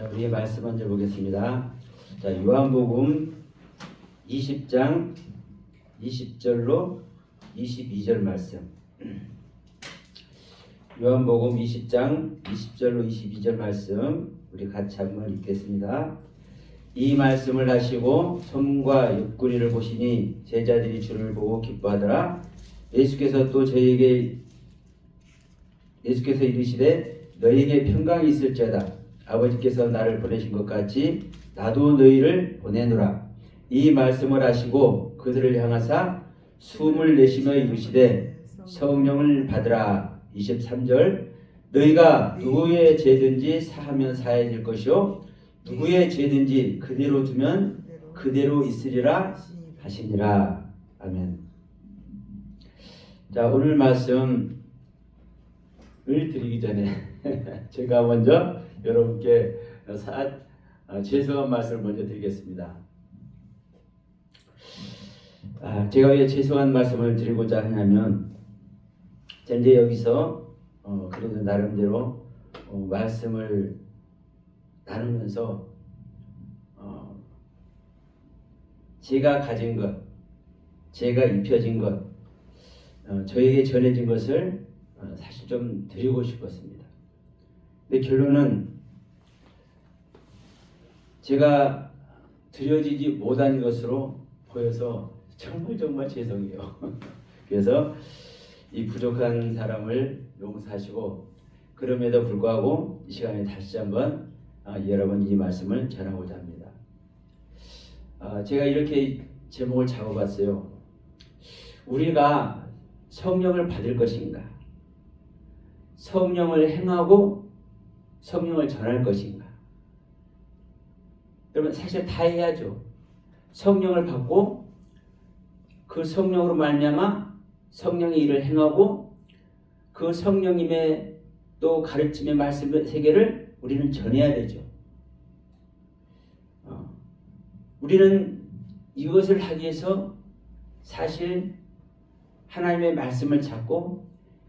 자, 우리 말씀 먼저 보겠습니다. 자, 요한복음 20장 20절로 22절 말씀. 요한복음 20장 20절로 22절 말씀 우리 같이 한번 읽겠습니다. 이 말씀을 하시고 솜과 옆구리를 보시니 제자들이 주를 보고 기뻐하더라. 예수께서 이르시되 너희에게 평강이 있을지어다. 아버지께서 나를 보내신 것 같이 나도 너희를 보내노라. 이 말씀을 하시고 그들을 향하사 숨을 내쉬며 이르시되 성령을 받으라. 23절 너희가 누구의 죄든지 사하면 사해질 것이요 누구의 죄든지 그대로 두면 그대로 있으리라 하시니라. 아멘. 자, 오늘 말씀을 드리기 전에 제가 먼저 여러분께 죄송한 말씀을 먼저 드리겠습니다. 제가 왜 죄송한 말씀을 드리고자 하냐면 이제 여기서 그래도 나름대로 말씀을 나누면서 제가 가진 것, 제가 입혀진 것, 저에게 전해진 것을 사실 좀 드리고 싶었습니다. 근데 결론은 제가 드려지지 못한 것으로 보여서 정말 죄송해요. 그래서 이 부족한 사람을 용서하시고 그럼에도 불구하고 이 시간에 다시 한번 여러분 이 말씀을 전하고자 합니다. 제가 이렇게 제목을 잡아봤어요. 우리가 성령을 받을 것인가? 성령을 행하고 성령을 전할 것인가? 여러분 사실 다 해야죠. 성령을 받고 그 성령으로 말미암아 성령의 일을 행하고 그 성령님의 또 가르침의 말씀의 세계를 우리는 전해야 되죠. 우리는 이것을 하기 위해서 사실 하나님의 말씀을 찾고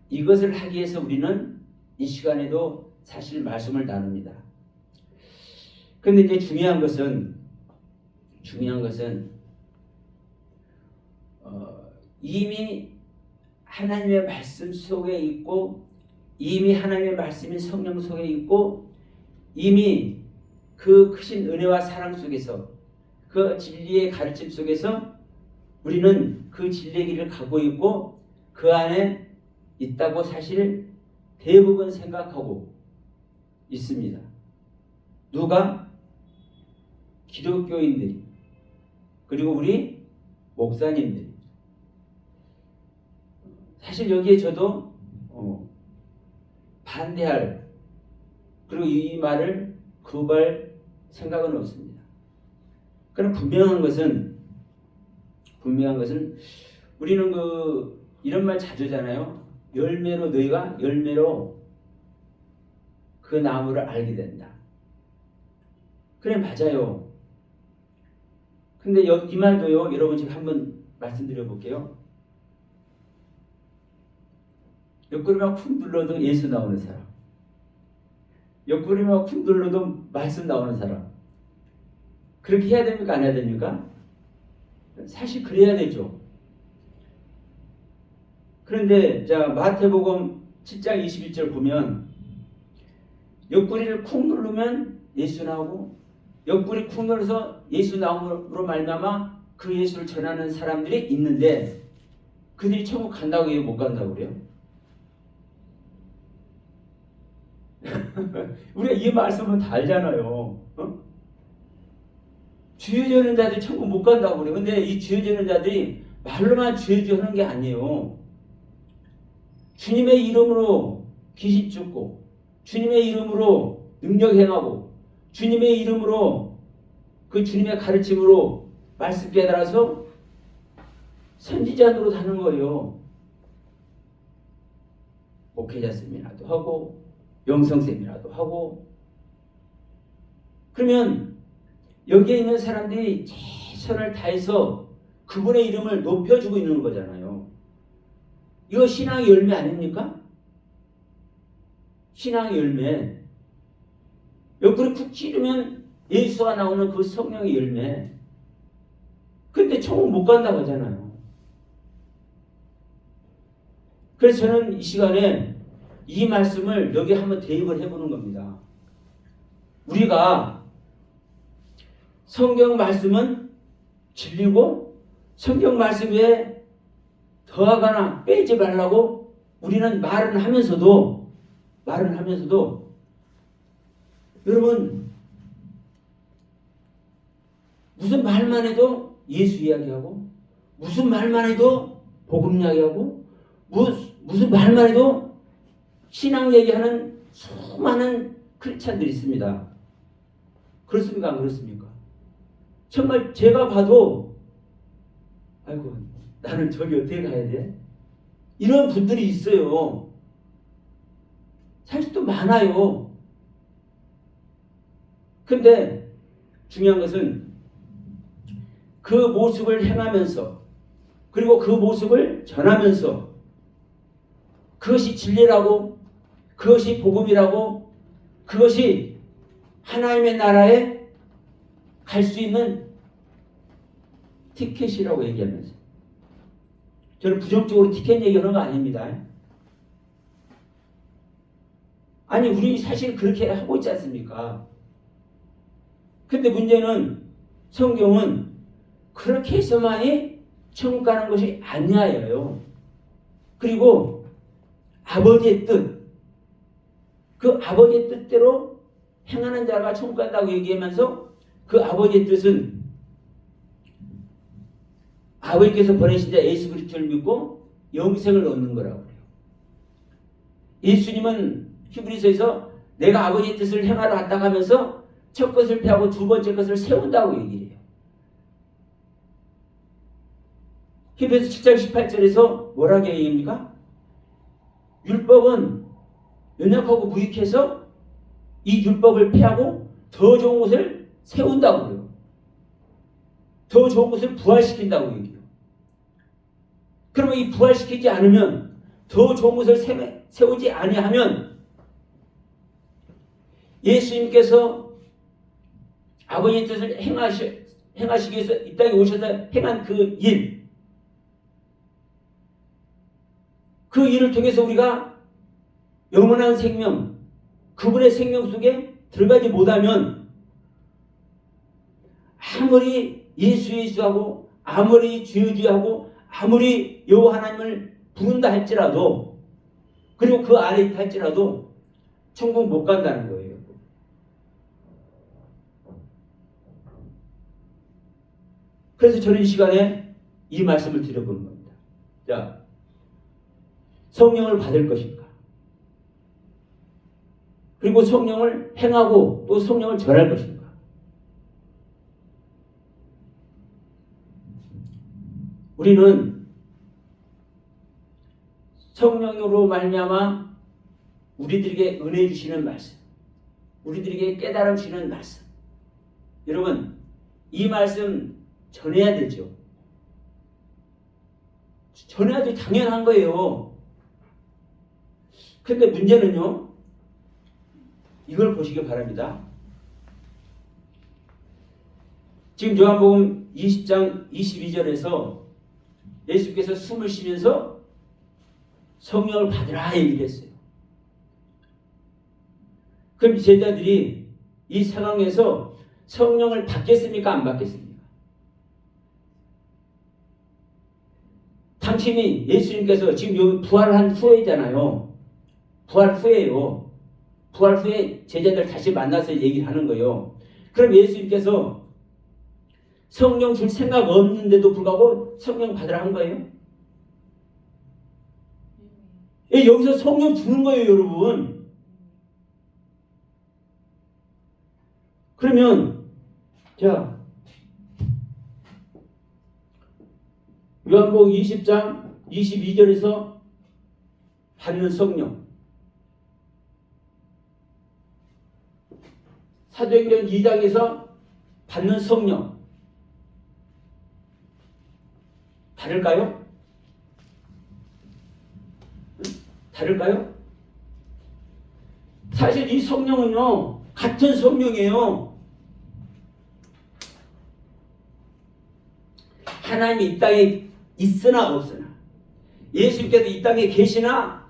이것을 하기 위해서 우리는 이 시간에도 사실 말씀을 나눕니다. 그런데 이제 중요한 것은 이미 하나님의 말씀 속에 있고 이미 하나님의 말씀이 성령 속에 있고 이미 그 크신 은혜와 사랑 속에서 그 진리의 가르침 속에서 우리는 그 진리의 길을 가고 있고 그 안에 있다고 사실 대부분 생각하고 있습니다. 누가? 기독교인들이 그리고 우리 목사님들이. 사실 여기에 저도 반대할 그리고 이 말을 거부할 생각은 없습니다. 그럼 분명한 것은 우리는 이런 말 자주 하잖아요. 열매로 그 나무를 알게 된다. 그래 맞아요. 근데 이 말도요. 여러분 지금 한번 말씀드려 볼게요. 옆구리만 쿵 눌러도 예수 나오는 사람. 옆구리만 쿵 눌러도 말씀 나오는 사람. 그렇게 해야 됩니까? 안 해야 됩니까? 사실 그래야 되죠. 그런데 자 마태복음 7장 21절 보면 옆구리를 쿵 누르면 예수 나오고 옆구리 쿵 눌러서 예수 나옴으로 말미암아 그 예수를 전하는 사람들이 있는데 그들이 천국 간다고 해요? 못 간다고 그래요? 우리가 이 말씀은 다 알잖아요. 주여 전는 자들이 천국 못 간다고 그래요. 근데 이 주여 전는 자들이 말로만 주여 하는 게 아니에요. 주님의 이름으로 귀신 쫓고 주님의 이름으로 능력 행하고 주님의 이름으로 그 주님의 가르침으로 말씀 깨달아서 선지자 노릇 하는 거예요. 목회자 세미나도 하고 영성 세미나도 하고. 그러면 여기에 있는 사람들이 최선을 다해서 그분의 이름을 높여주고 있는 거잖아요. 이거 신앙의 열매 아닙니까? 신앙의 열매. 옆구리 쿡 찌르면 예수가 나오는 그 성령의 열매. 근데 천국 못 간다고 하잖아요. 그래서 저는 이 시간에 이 말씀을 여기 한번 대입을 해보는 겁니다. 우리가 성경 말씀은 진리고 성경 말씀에 더하거나 빼지 말라고 우리는 말은 하면서도 여러분 무슨 말만 해도 예수 이야기하고 무슨 말만 해도 복음 이야기하고 무슨 말만 해도 신앙 얘기하는 수많은 크리스찬들이 있습니다. 그렇습니까? 안 그렇습니까? 정말 제가 봐도 아이고 나는 저기 어떻게 가야 돼? 이런 분들이 있어요. 사실 또 많아요. 근데 중요한 것은 그 모습을 행하면서 그리고 그 모습을 전하면서 그것이 진리라고 그것이 복음이라고 그것이 하나님의 나라에 갈 수 있는 티켓이라고 얘기하면서 저는 부정적으로 티켓 얘기하는 거 아닙니다. 아니 우리 사실 그렇게 하고 있지 않습니까? 근데 문제는 성경은 그렇게 해서만이 천국 가는 것이 아니에요. 그리고 아버지의 뜻, 그 아버지의 뜻대로 행하는 자가 천국 간다고 얘기하면서 그 아버지의 뜻은 아버지께서 보내신 자 예수 그리스도를 믿고 영생을 얻는 거라고 그래요. 예수님은 히브리서에서 내가 아버지의 뜻을 행하러 왔다 하면서 첫 것을 폐하고 두 번째 것을 세운다고 얘기를 해요. 히브리서 7장 18절에서 뭐라고 얘기합니까? 율법은 연약하고 무익해서 이 율법을 폐하고 더 좋은 것을 세운다고 그래요. 더 좋은 것을 부활시킨다고 얘기해요. 그러면 이 부활시키지 않으면 더 좋은 것을 세우지 아니하면 예수님께서 아버지의 뜻을 행하시기 위해서 이 땅에 오셔서 행한 그 일, 그 일을 통해서 우리가 영원한 생명, 그분의 생명 속에 들어가지 못하면 아무리 예수하고 아무리 주여주여하고 아무리 여호와 하나님을 부른다 할지라도 그리고 그 안에 있다 할지라도 천국 못 간다는 거예요. 그래서 저는 이 시간에 이 말씀을 드려보는 겁니다. 자, 성령을 받을 것인가? 그리고 성령을 행하고 또 성령을 전할 것인가? 우리는 성령으로 말미암아 우리들에게 은혜 주시는 말씀, 우리들에게 깨달음 주시는 말씀. 여러분, 이 말씀 전해야 되죠. 전해야도 당연한 거예요. 근데 문제는요, 이걸 보시기 바랍니다. 지금 요한복음 20장 22절에서 예수께서 숨을 쉬면서 성령을 받으라 얘기를 했어요. 그럼 제자들이 이 상황에서 성령을 받겠습니까? 안 받겠습니까? 당신이 예수님께서 지금 여기 부활한 후에잖아요. 부활 후에요. 부활 후에 제자들 다시 만나서 얘기를 하는 거예요. 그럼 예수님께서 성령 줄 생각 없는데도 불구하고 성령 받으라 한 거예요? 예, 여기서 성령 주는 거예요, 여러분. 그러면 자, 요한복음 20장 22절에서 받는 성령, 사도행전 2장에서 받는 성령 다를까요? 다를까요? 사실 이 성령은요, 같은 성령이에요. 하나님이 이 땅에 있으나 없으나, 예수님께서 이 땅에 계시나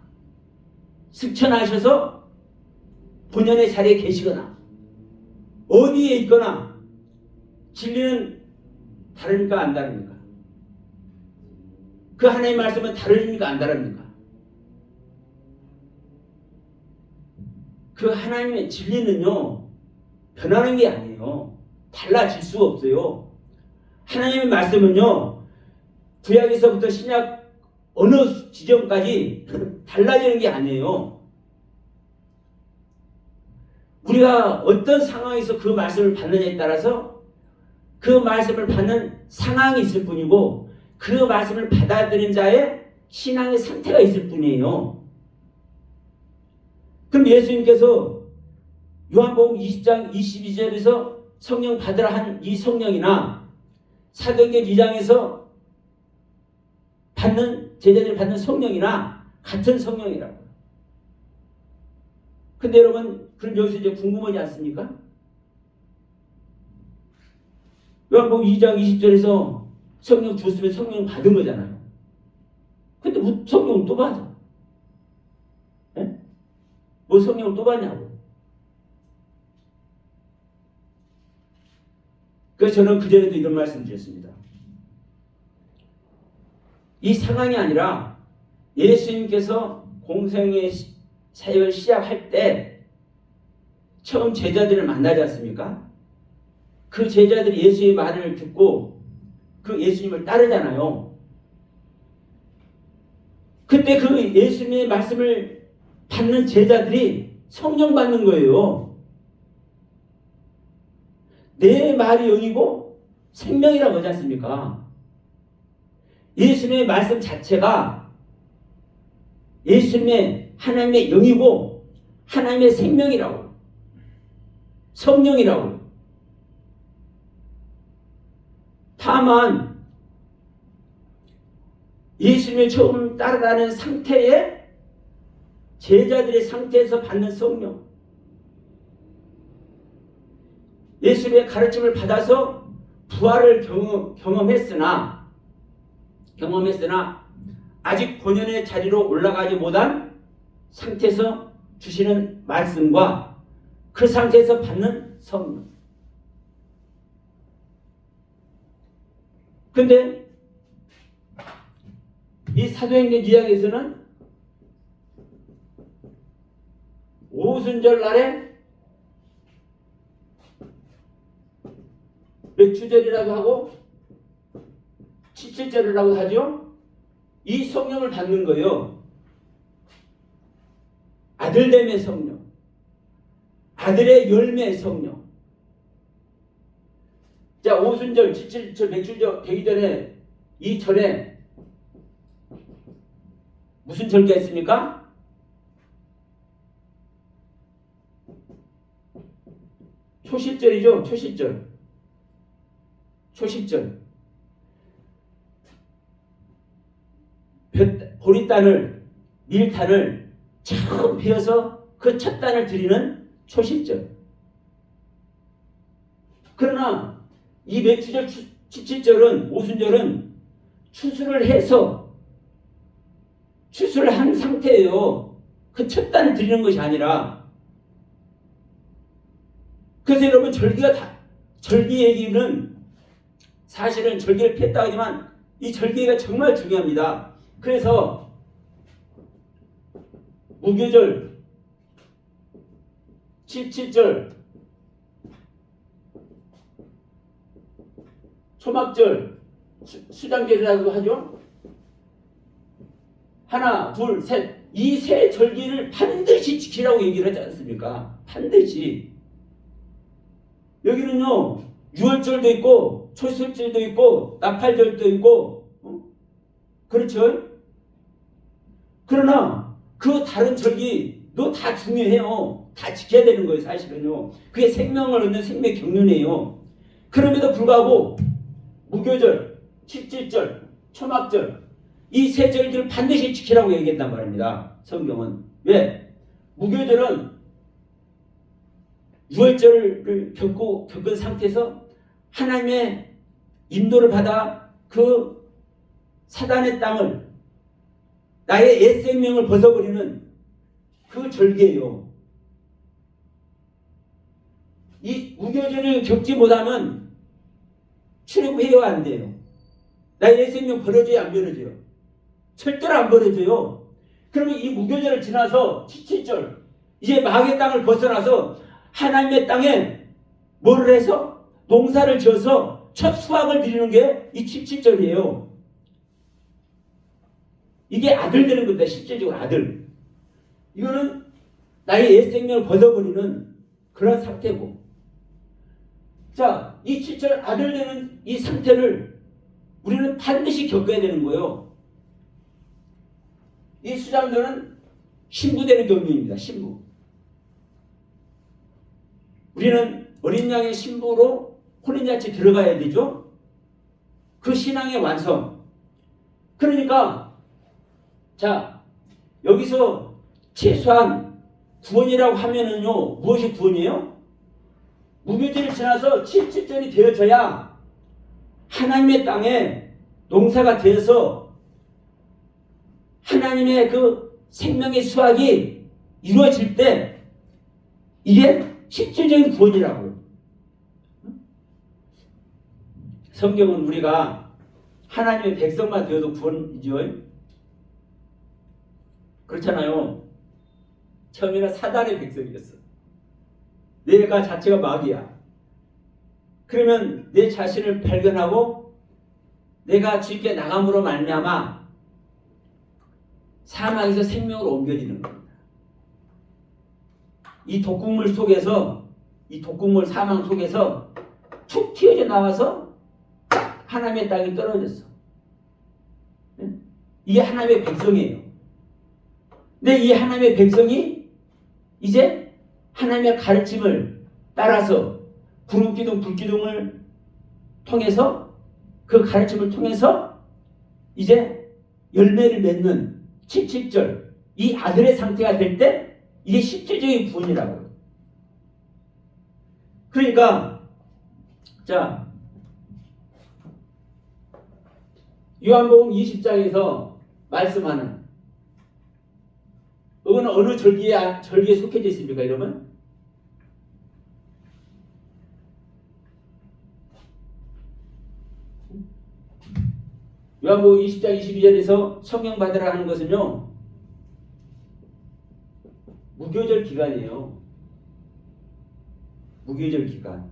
승천하셔서 본연의 자리에 계시거나 어디에 있거나 진리는 다릅니까 안 다릅니까? 그 하나님의 말씀은 다릅니까 안 다릅니까? 그 하나님의 진리는요 변하는 게 아니에요. 달라질 수가 없어요. 하나님의 말씀은요 구약에서부터 신약 어느 지점까지 달라지는 게 아니에요. 우리가 어떤 상황에서 그 말씀을 받느냐에 따라서 그 말씀을 받는 상황이 있을 뿐이고 그 말씀을 받아들인 자의 신앙의 상태가 있을 뿐이에요. 그럼 예수님께서 요한복음 20장 22절에서 성령 받으라 한 이 성령이나 사도행전 2장에서 받는 제자들이 받는 성령이나 같은 성령이라고. 근데 여러분 그럼 여기서 이제 궁금하지 않습니까? 요한복음 2장 20절에서 성령 줬으면 성령 받은 거잖아요. 근데 뭐 성령을 또 받아? 네? 뭐 성령을 또 받냐고. 그래서 저는 그전에도 이런 말씀 드렸습니다. 이 상황이 아니라 예수님께서 공생의 사역을 시작할 때 처음 제자들을 만나지 않습니까? 그 제자들이 예수의 말을 듣고 그 예수님을 따르잖아요. 그때 그 예수님의 말씀을 받는 제자들이 성령 받는 거예요. 내 말이 영이고 생명이라고 하지 않습니까? 예수님의 말씀 자체가 예수님의 하나님의 영이고 하나님의 생명이라고, 성령이라고. 다만 예수님을 처음 따라가는 상태에 제자들의 상태에서 받는 성령, 예수님의 가르침을 받아서 부활을 경험했으나 아직 본연의 자리로 올라가지 못한 상태에서 주시는 말씀과 그 상태에서 받는 성령. 근데 이 사도행전 2장에서는 오순절 날에 맥주절이라고 하고 칠칠절이라고 하죠. 이 성령을 받는 거예요. 아들됨의 성령, 아들의 열매의 성령. 자, 오순절, 칠칠절, 맥주절 되기 전에 이 절에 무슨 절기가 있습니까? 초실절이죠. 초실절. 보리단을, 밀단을 처음 베어서 그 첫 단을 드리는 초실절. 그러나 이 맥주절, 칠칠절은, 오순절은 추수를 해서 추수를 한 상태예요. 그 첫 단을 드리는 것이 아니라. 그래서 여러분 절기 얘기는 사실은 절기를 폈다고 하지만 이 절기가 정말 중요합니다. 그래서 무교절, 칠칠절, 초막절, 수장절이라고 하죠. 하나, 둘, 셋. 이 세 절기를 반드시 지키라고 얘기를 하지 않습니까? 반드시. 여기는요, 유월절도 있고, 초실절도 있고, 나팔절도 있고, 그렇죠? 그러나 그 다른 절기도 다 중요해요. 다 지켜야 되는 거예요, 사실은요. 그게 생명을 얻는 생명 경륜이에요. 그럼에도 불구하고 무교절, 칠칠절, 초막절 이 세 절기를 반드시 지키라고 얘기했단 말입니다. 성경은. 왜? 무교절은 유월절을 겪은 상태에서 하나님의 인도를 받아 그 사단의 땅을, 나의 옛 생명을 벗어버리는 그 절기예요. 이 무교절을 겪지 못하면 출애굽해야 안 돼요. 나의 옛 생명 버려져야 안 버려져요? 절대로 안 버려져요. 그러면 이 무교절을 지나서 77절, 이제 마귀의 땅을 벗어나서 하나님의 땅에 뭐를 해서 농사를 지어서 첫 수확을 드리는 게 이 77절이에요. 이게 아들 되는 겁니다. 실제적으로 아들. 이거는 나의 옛 생명을 벗어버리는 그런 상태고, 자, 이 7절 아들 되는 이 상태를 우리는 반드시 겪어야 되는 거예요. 이 수장들은 신부되는 경륜입니다. 신부. 우리는 어린 양의 신부로 혼인잔치 들어가야 되죠. 그 신앙의 완성. 그러니까 자, 여기서 최소한 구원이라고 하면은요, 무엇이 구원이에요? 무교절을 지나서 77절이 되어져야 하나님의 땅에 농사가 되어서 하나님의 그 생명의 수확이 이루어질 때 이게 실질적인 구원이라고요. 성경은 우리가 하나님의 백성만 되어도 구원이죠. 그렇잖아요. 처음에는 사단의 백성이었어. 내가 자체가 마귀야. 그러면 내 자신을 발견하고 내가 주께 나감으로 말미암아 사망에서 생명으로 옮겨지는 겁니다. 이 독극물 속에서, 이 독극물 사망 속에서 툭 튀어져 나와서 하나님의 땅에 떨어졌어. 이게 하나님의 백성이에요. 근데 이 하나님의 백성이 이제 하나님의 가르침을 따라서 구름기둥, 불기둥을 통해서 그 가르침을 통해서 이제 열매를 맺는 77절, 이 아들의 상태가 될 때 이게 실질적인 구원이라고요. 그러니까 자, 요한복음 20장에서 말씀하는 이거는 어느 절기에 속해져 있습니까, 여러분? 요한복음 20장 22절에서 성령 받으라 하는 것은요, 무교절 기간이에요. 무교절 기간.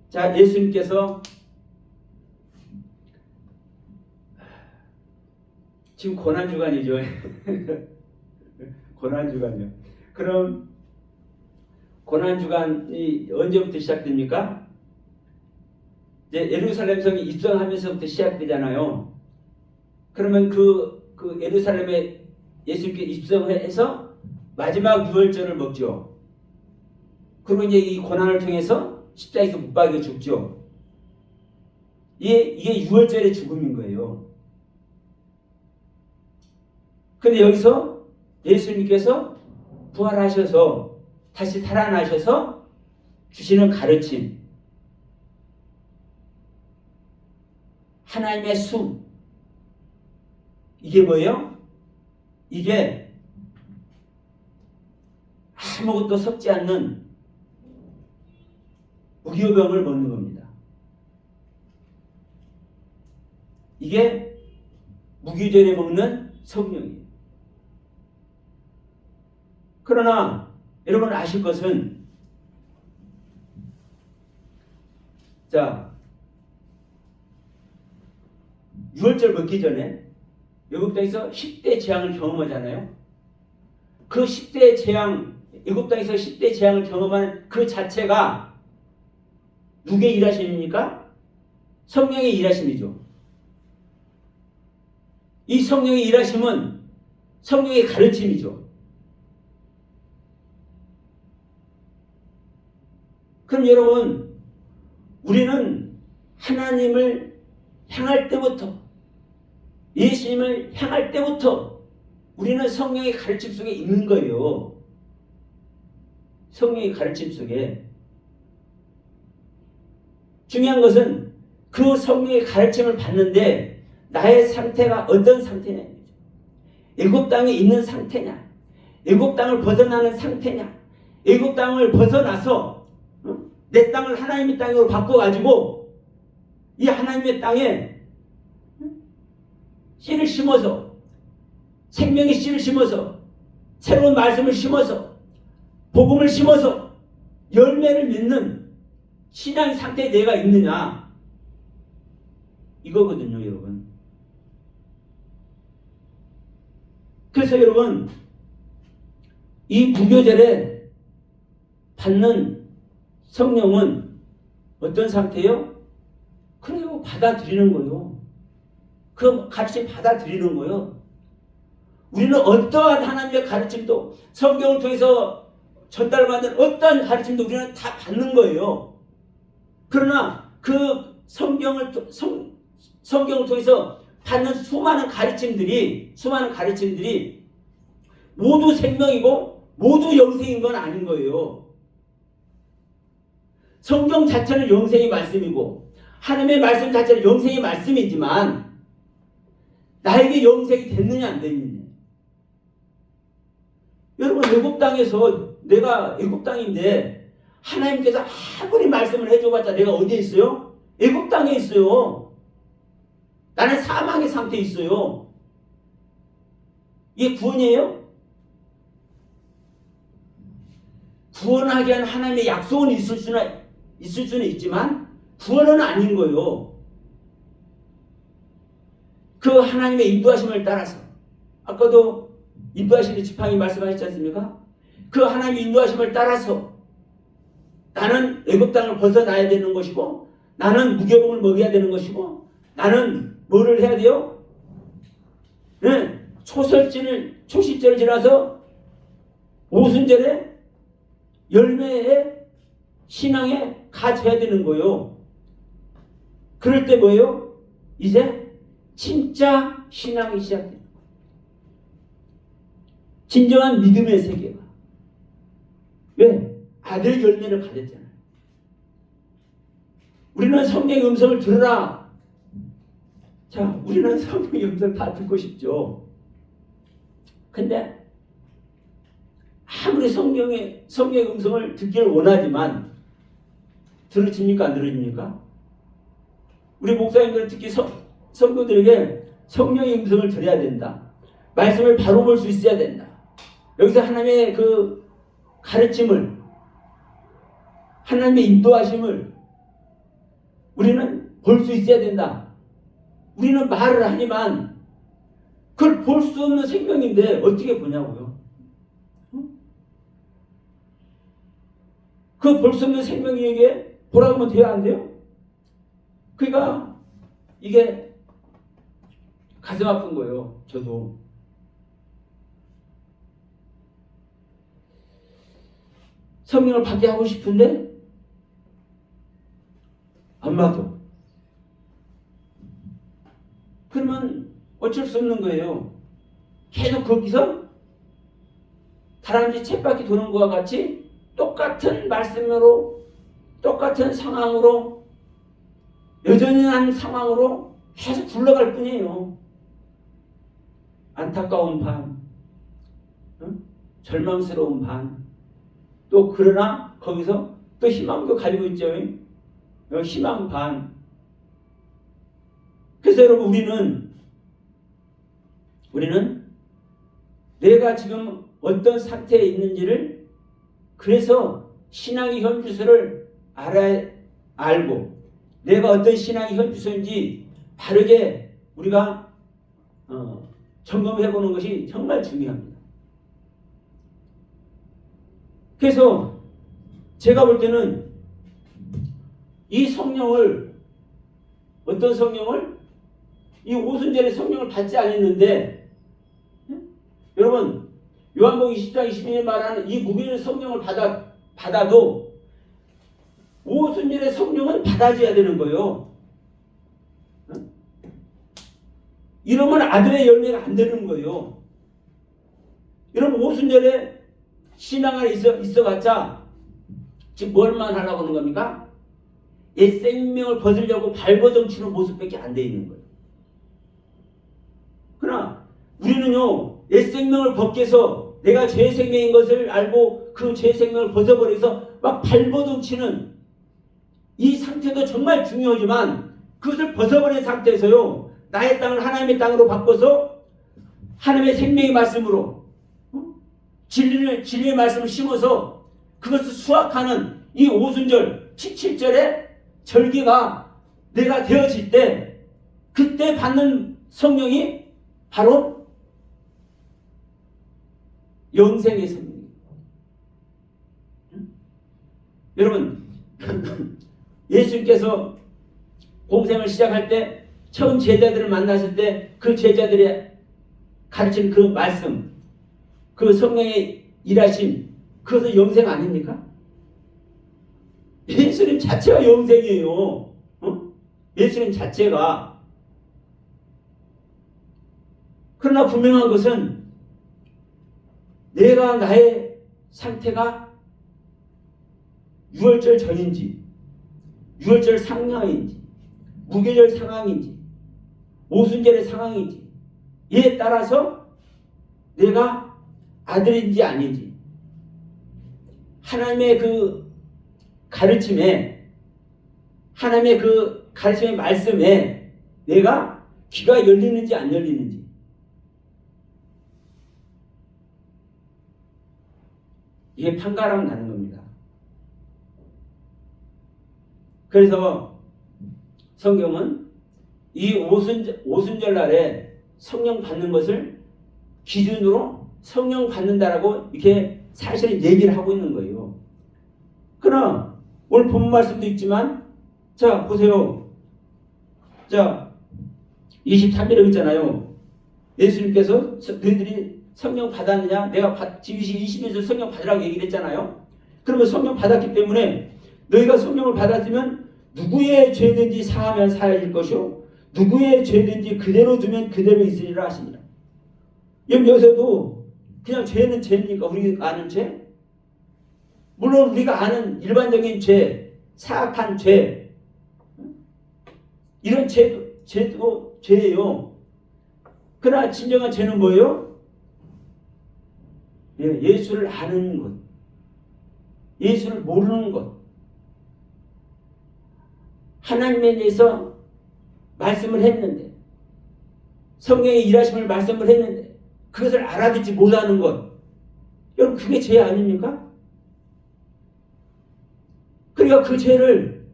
자, 예수님께서 지금 고난주간이죠. 고난주간이요. 그럼 고난주간이 언제부터 시작됩니까? 이제 예루살렘 성에 입성하면서부터 시작되잖아요. 그러면 그 예루살렘에 예수님께 입성해서 마지막 유월절을 먹죠. 그리고 이제 이 고난을 통해서 십자가에서 못 박여 죽죠. 이게 유월절의 죽음인 거예요. 근데 여기서 예수님께서 부활하셔서 다시 살아나셔서 주시는 가르침, 하나님의 수, 이게 뭐예요? 이게 아무것도 섞지 않는 무교병을 먹는 겁니다. 이게 무교절에 먹는 성령이에요. 그러나 여러분 아실 것은, 자, 유월절 먹기 전에 애굽 땅에서 10대 재앙을 경험하잖아요. 그 10대 재앙, 애굽 땅에서 10대 재앙을 경험하는 그 자체가 누구의 일하심입니까? 성령의 일하심이죠. 이 성령의 일하심은 성령의 가르침이죠. 그럼 여러분, 우리는 하나님을 향할 때부터, 예수님을 향할 때부터 우리는 성령의 가르침 속에 있는 거예요. 성령의 가르침 속에. 중요한 것은 그 성령의 가르침을 받는데 나의 상태가 어떤 상태냐. 애굽 땅에 있는 상태냐. 애굽 땅을 벗어나는 상태냐. 애굽 땅을 벗어나서 내 땅을 하나님의 땅으로 바꿔가지고 이 하나님의 땅에 씨를 심어서 생명의 씨를 심어서 새로운 말씀을 심어서 복음을 심어서 열매를 맺는 신앙의 상태에 내가 있느냐 이거거든요, 여러분. 그래서 여러분 이 무교절에 받는 성령은 어떤 상태예요? 그래요, 받아들이는 거예요. 그 가르침 받아들이는 거예요. 우리는 어떠한 하나님의 가르침도 성경을 통해서 전달받는 어떠한 가르침도 우리는 다 받는 거예요. 그러나 그 성경을 통해서 받는 수많은 가르침들이 모두 생명이고 모두 영생인 건 아닌 거예요. 성경 자체는 영생의 말씀이고 하나님의 말씀 자체는 영생의 말씀이지만 나에게 영생이 됐느냐 안 됐느냐. 여러분 애굽 땅에서 내가 애굽 땅인데 하나님께서 아무리 말씀을 해줘봤자 내가 어디에 있어요? 애굽 땅에 있어요. 나는 사망의 상태에 있어요. 이게 구원이에요? 구원하게 한 하나님의 약속은 있을 수는 있지만 구원은 아닌 거예요. 그 하나님의 인도하심을 따라서 아까도 인도하시는 지팡이 말씀하셨지 않습니까? 그 하나님의 인도하심을 따라서 나는 애굽 땅을 벗어나야 되는 것이고 나는 무교복을 먹여야 되는 것이고 나는 뭐를 해야 돼요? 네, 초실절을 지나서 오순절에 열매의 신앙에 갇혀야 되는 거예요. 그럴 때 뭐예요? 이제 진짜 신앙이 시작돼요. 진정한 믿음의 세계가. 왜? 아들 열매를 가졌잖아요. 우리는 성령의 음성을 들으라. 자, 우리는 성령의 음성 다 듣고 싶죠. 근데 아무리 성령의 음성을 듣기를 원하지만 들어집니까? 안 들어집니까? 우리 목사님들 특히 성도들에게 성령의 음성을 들어야 된다. 말씀을 바로 볼 수 있어야 된다. 여기서 하나님의 그 가르침을 하나님의 인도하심을 우리는 볼 수 있어야 된다. 우리는 말을 하지만 그걸 볼 수 없는 생명인데 어떻게 보냐고요. 그 볼 수 없는 생명에게 보라고 하면 돼야 안 돼요? 그러니까 이게 가슴 아픈 거예요. 저도. 성령을 받게 하고 싶은데 안 받아. 그러면 어쩔 수 없는 거예요. 계속 거기서 다람쥐 쳇바퀴 도는 것과 같이 똑같은 말씀으로 똑같은 상황으로 여전한 상황으로 계속 굴러갈 뿐이에요. 안타까운 반, 절망스러운 반, 또 그러나 거기서 또 희망도 가지고 있죠. 희망 반. 그래서 여러분 우리는 내가 지금 어떤 상태에 있는지를 그래서 신앙의 현주소를 알고 내가 어떤 신앙의 현주소인지 바르게 우리가 점검해 보는 것이 정말 중요합니다. 그래서 제가 볼 때는 이 성령을 어떤 성령을 이 오순절에 성령을 받지 않았는데 여러분 요한복음 20장 22절에 말하는 이 무교절 성령을 받아도 오순절에 성령은 받아줘야 되는 거예요. 이러면 아들의 열매가 안 되는 거예요. 여러분 오순절에 신앙 안에 있어봤자 지금 뭘만 하려고 하는 겁니까? 옛 생명을 벗으려고 발버둥치는 모습밖에 안 돼 있는 거예요. 그러나 우리는요, 옛 생명을 벗기 위해서 내가 죄 생명인 것을 알고 그 죄 생명을 벗어버려서 막 발버둥치는 이 상태도 정말 중요하지만 그것을 벗어버린 상태에서요, 나의 땅을 하나님의 땅으로 바꿔서 하나님의 생명의 말씀으로 진리의 말씀을 심어서 그것을 수확하는 이 오순절 7절의 절기가 내가 되어질 때 그때 받는 성령이 바로 영생의 성령이에요. 여러분 예수님께서 공생을 시작할 때 처음 제자들을 만났을 때 그 제자들이 가르친 그 말씀, 그 성령의 일하심, 그것은 영생 아닙니까? 예수님 자체가 영생이에요. 예수님 자체가. 그러나 분명한 것은 내가 나의 상태가 유월절 전인지, 유월절 상황인지, 무교절 상황인지, 오순절의 상황인지, 이에 따라서 내가 아들인지 아닌지, 하나님의 그 가르침에, 하나님의 그 가르침의 말씀에 내가 귀가 열리는지 안 열리는지, 이게 판가름 나는 겁니다. 그래서 성경은 이 오순절 날에 성령 받는 것을 기준으로 성령 받는다라고 이렇게 사실은 얘기를 하고 있는 거예요. 그러나 오늘 본문 말씀도 있지만, 자 보세요. 자 23절에 있잖아요. 예수님께서 너희들이 성령 받았느냐? 내가 지금 20에서 성령 받으라고 얘기를 했잖아요. 그러면 성령 받았기 때문에 너희가 성령을 받았으면 누구의 죄든지 사하면 사해질 것이요 누구의 죄든지 그대로 두면 그대로 있으리라 하십니다. 여기서도 그냥 죄는 죄입니까? 우리가 아는 죄? 물론 우리가 아는 일반적인 죄, 사악한 죄, 이런 죄도 죄예요. 그러나 진정한 죄는 뭐예요? 예수를 아는 것, 예수를 모르는 것, 하나님에 대해서 말씀을 했는데, 성령의 일하심을 말씀을 했는데 그것을 알아듣지 못하는 것, 여러분 그게 죄 아닙니까? 그러니까 그 죄를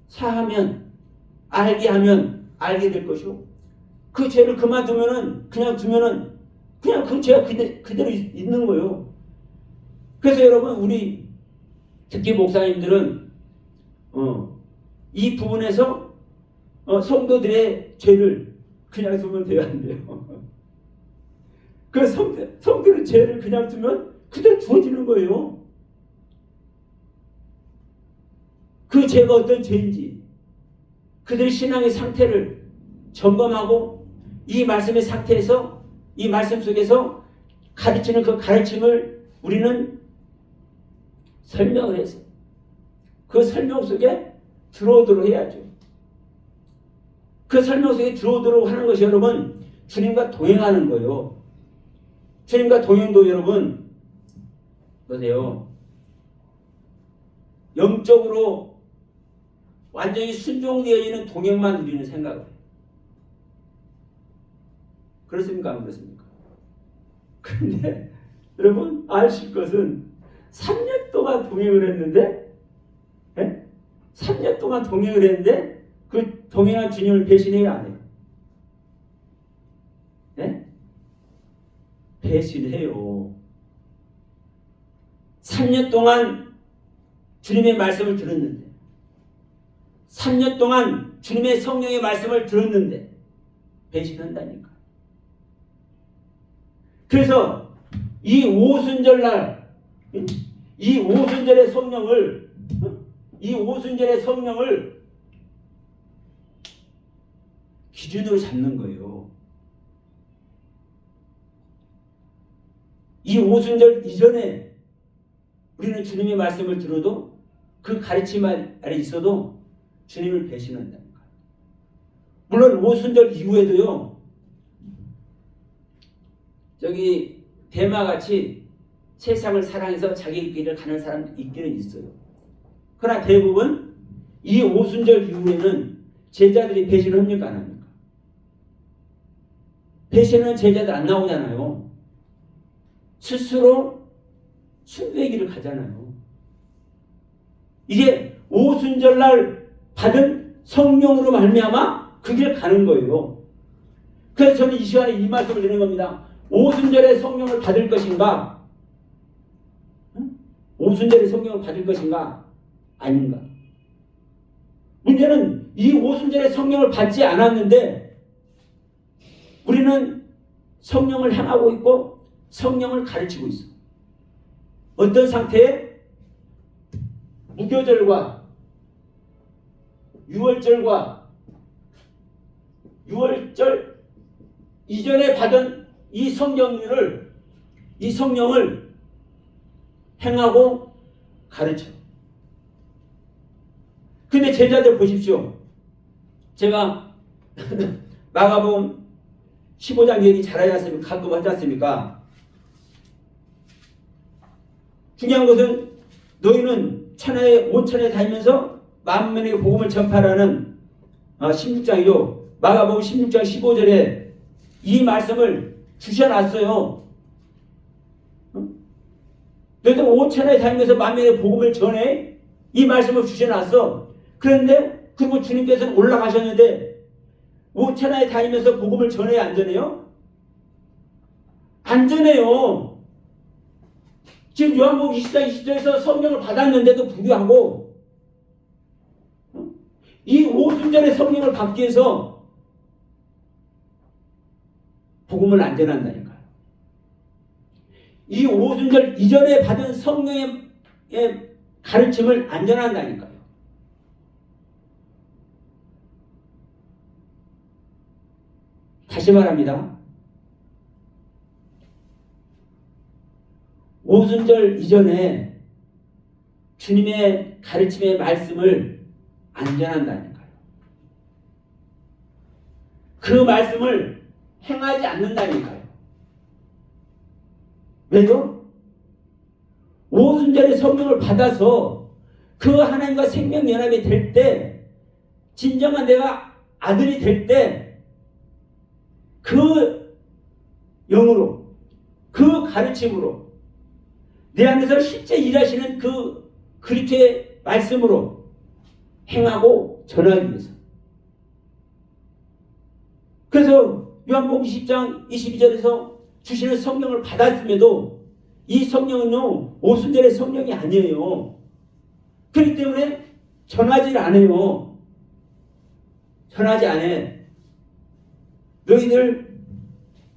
사하면, 알게 하면 알게 될 것이고, 그 죄를 그만두면은 그냥 그 죄가 그대로 있는 거예요. 그래서 여러분 우리 특히 목사님들은 이 부분에서 성도들의 죄를 그냥 두면 돼야 안 돼요. 그 성도의 죄를 그냥 두면 그대로 두어지는 거예요. 그 죄가 어떤 죄인지 그들의 신앙의 상태를 점검하고 이 말씀의 상태에서, 이 말씀 속에서 가르치는 그 가르침을 우리는 설명을 해서 그 설명 속에 들어오도록 해야죠. 그 설명 속에 들어오도록 하는 것이 여러분 주님과 동행하는 거예요. 주님과 동행도 여러분 보세요. 영적으로 완전히 순종되어 있는 동행만 우리는 생각을 해요. 그렇습니까? 안 그렇습니까? 그런데 여러분 아실 것은 3년 동안 동행을 했는데, 3년 동안 동행을 했는데 그 동행한 주님을 배신해야 안 해요? 배신해요. 3년 동안 주님의 말씀을 들었는데, 3년 동안 주님의 성령의 말씀을 들었는데 배신한다니까. 그래서 이 오순절날, 이 오순절의 성령을 기준으로 잡는 거예요. 이 오순절 이전에 우리는 주님의 말씀을 들어도 그 가르침 아래 있어도 주님을 배신한다는 거예요. 물론 오순절 이후에도요. 저기 대마같이 세상을 사랑해서 자기 길을 가는 사람 있기는 있어요. 그러나 대부분 이 오순절 이후에는 제자들이 배신을 합니까? 안 합니까? 배신은 제자들 안 나오잖아요. 스스로 순교의 길을 가잖아요. 이게 오순절날 받은 성령으로 말미암아 그 길을 가는 거예요. 그래서 저는 이 시간에 이 말씀을 드리는 겁니다. 오순절에 성령을 받을 것인가? 오순절에 성령을 받을 것인가? 아닌가? 문제는 이 오순절에 성령을 받지 않았는데 우리는 성령을 향하고 있고 성령을 가르치고 있어. 어떤 상태에? 무교절과 유월절과 유월절 이전에 받은 이 성령을 행하고 가르쳐. 근데 제자들 보십시오. 제가 마가복음 15장 얘기 잘하지 않습니까? 가끔 하지 않습니까? 중요한 것은 너희는 천하에 온천에 다니면서 만민에게 복음을 전파라는 16장이죠. 마가복음 16장 15절에 이 말씀을 주셔놨어요. 너희들 온천에 다니면서 만민에게 복음을 전해. 이 말씀을 주셔놨어. 그런데 그리고 주님께서는 올라가셨는데 온천에 다니면서 복음을 전해야 안 전해요? 안 전해요. 지금 요한복음 20장 20절에서 성령을 받았는데도 불구하고 이 오순절에 성령을 받기 위해서 복음을 안 전한다니까요. 이 오순절 이전에 받은 성령의 가르침을 안 전한다니까요. 다시 말합니다. 오순절 이전에 주님의 가르침의 말씀을 안 전한다니까요. 그 말씀을 행하지 않는다니까요. 왜요? 오순절에 성령을 받아서 그 하나님과 생명연합이 될 때, 진정한 내가 아들이 될 때, 그 영으로, 그 가르침으로 내 안에서 실제 일하시는 그 그리스도의 말씀으로 행하고 전하기 위해서. 그래서 요한복음 20장 22절에서 주시는 성령을 받았음에도 이 성령은요 오순절의 성령이 아니에요. 그렇기 때문에 전하지 않아요. 전하지 않아. 너희들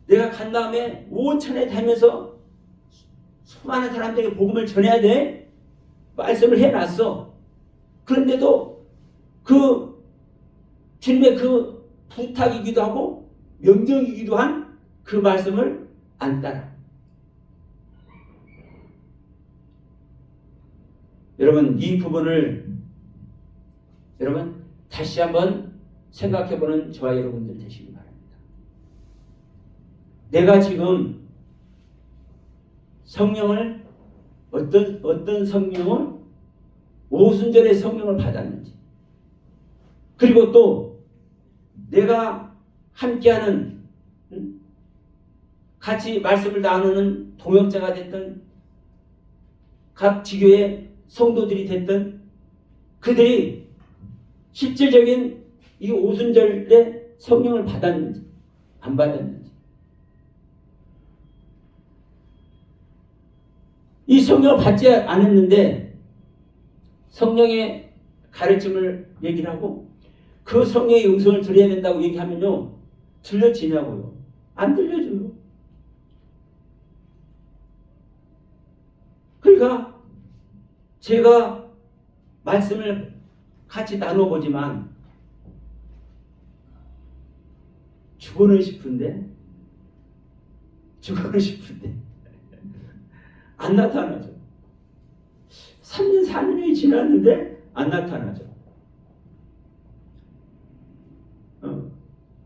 내가 간 다음에 온천에 다니면서 수많은 사람들에게 복음을 전해야 돼. 말씀을 해놨어. 그런데도 그 주님의 그 부탁이기도 하고 명령이기도 한 그 말씀을 안 따라. 여러분 이 부분을 여러분 다시 한번 생각해보는 저와 여러분들 되시기 바랍니다. 내가 지금 성령을 어떤 성령을 오순절에 성령을 받았는지, 그리고 또 내가 함께하는 같이 말씀을 나누는 동역자가 됐던 각 지교의 성도들이 됐던 그들이 실질적인 이 오순절에 성령을 받았는지 안 받았는지, 이 성령을 받지 않았는데 성령의 가르침을 얘기를 하고 그 성령의 음성을 들어야 된다고 얘기하면요 들려지냐고요? 안 들려줘요. 그러니까 제가 말씀을 같이 나눠보지만 죽어는 싶은데 안 나타나죠. 3년, 4년이 지났는데 안 나타나죠.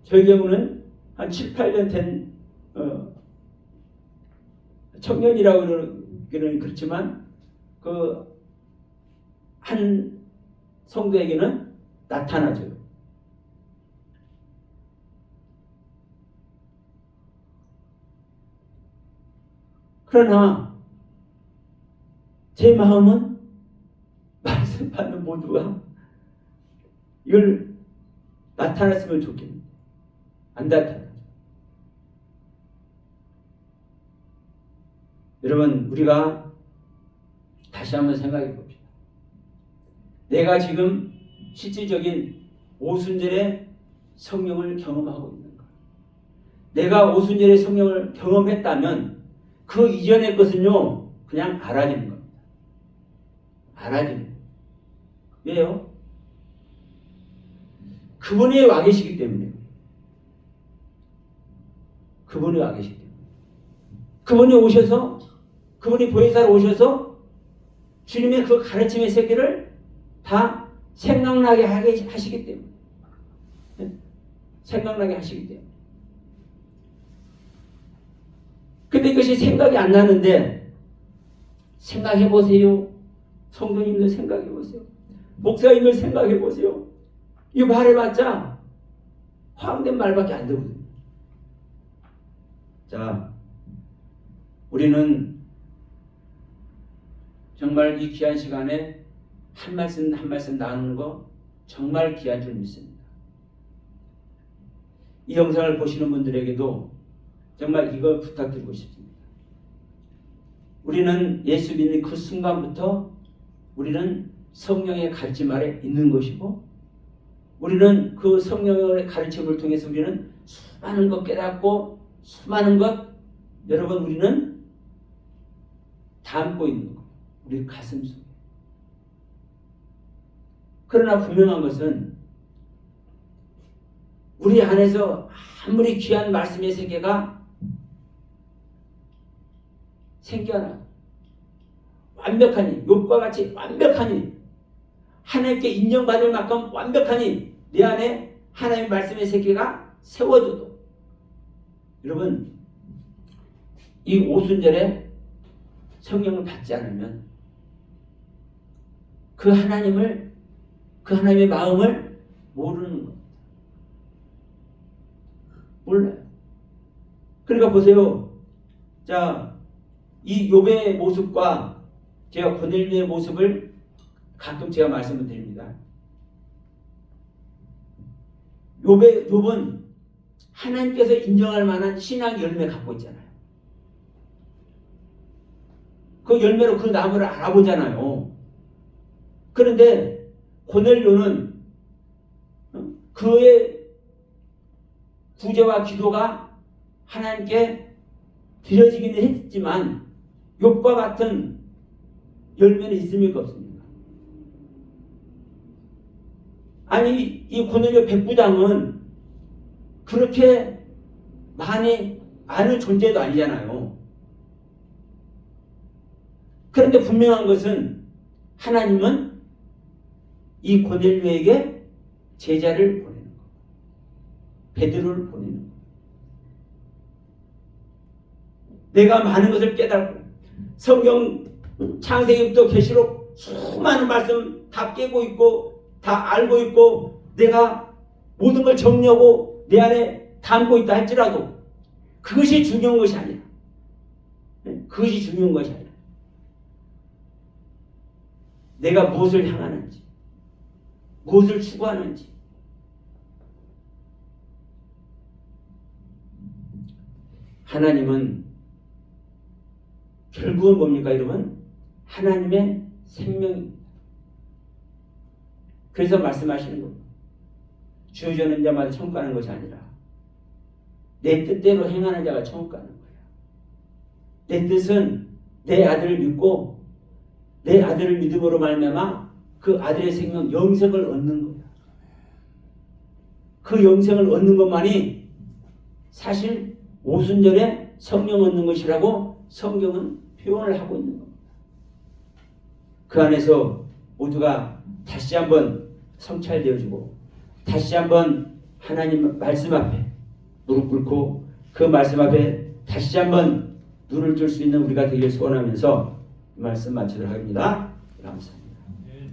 저희 경우는 한 7, 8년 된 청년이라고 그러는 그렇지만 그 한 성도에게는 나타나죠. 그러나 제 마음은 말씀 받는 모두가 이걸 나타났으면 좋겠는데 안 나타나죠. 여러분, 우리가 다시 한번 생각해 봅시다. 내가 지금 실질적인 오순절의 성령을 경험하고 있는가? 내가 오순절의 성령을 경험했다면 그 이전의 것은요, 그냥 알아지는 겁니다. 알아지는 거예요. 왜요? 그분이 와 계시기 때문에요. 그분이 와 계시기 때문에. 그분이 오셔서, 그분이 보혜사로 오셔서 주님의 그 가르침의 세계를 다 생각나게 하시기 때문에. 생각나게 하시기 때문에. 근데 이것이 생각이 안 나는데 생각해 보세요. 성도님들 생각해 보세요. 목사님들 생각해 보세요. 이 말해봤자 허황된 말밖에 안 되거든요. 자, 우리는 정말 이 귀한 시간에 한 말씀 한 말씀 나누는 거 정말 귀한 줄 믿습니다. 이 영상을 보시는 분들에게도 정말 이걸 부탁드리고 싶습니다. 우리는 예수 믿는 그 순간부터 우리는 성령의 가르침 아래 있는 것이고, 우리는 그 성령의 가르침을 통해서 우리는 수많은 것 깨닫고 수많은 것 여러분 우리는 담고 있는 것, 우리 가슴 속에. 그러나 분명한 것은 우리 안에서 아무리 귀한 말씀의 세계가 생겨나 완벽하니, 욥과 같이 완벽하니, 하나님께 인정받을 만큼 완벽하니 내 안에 하나님의 말씀의 세계가 세워져도 여러분 이 오순절에 성령을 받지 않으면 그 하나님의 마음을 모르는 겁니다. 몰라요. 그러니까 보세요. 자, 이 욥의 모습과 제가 고넬료의 모습을 가끔 제가 말씀을 드립니다. 욥은 하나님께서 인정할 만한 신앙 열매 갖고 있잖아요. 그 열매로 그 나무를 알아보잖아요. 그런데 고넬료는 그의 구제와 기도가 하나님께 드려지기는 했지만 욥과 같은 열매는 있습니까 없습니까? 아니 이 고넬료 백부장은 그렇게 많이 아는 존재도 아니잖아요. 그런데 분명한 것은 하나님은 이 고넬료에게 제자를 보내는 것, 베드로를 보내는 것. 내가 많은 것을 깨닫고 성경 창세기부터 계시록 수많은 말씀 다 깨고 있고 다 알고 있고 내가 모든 걸 정리하고 내 안에 담고 있다 할지라도 그것이 중요한 것이 아니라, 그것이 중요한 것이 아니라 내가 무엇을 향하는지, 무엇을 추구하는지. 하나님은 결국은 뭡니까 여러분? 하나님의 생명입니다. 그래서 말씀하시는 겁니다. 주저는 자마다 천국 가는 것이 아니라 내 뜻대로 행하는 자가 천국 가는 거야. 내 뜻은 내 아들을 믿고 내 아들을 믿음으로 말미암아 그 아들의 생명 영생을 얻는 거야. 그 영생을 얻는 것만이 사실 오순절에 성령 얻는 것이라고 성경은 표현을 하고 있는 겁니다. 그 안에서 모두가 다시 한번 성찰되어지고 다시 한번 하나님 말씀 앞에 무릎 꿇고 그 말씀 앞에 다시 한번 눈을 뜰 수 있는 우리가 되길 소원하면서 이 말씀 마치도록 합니다. 감사합니다.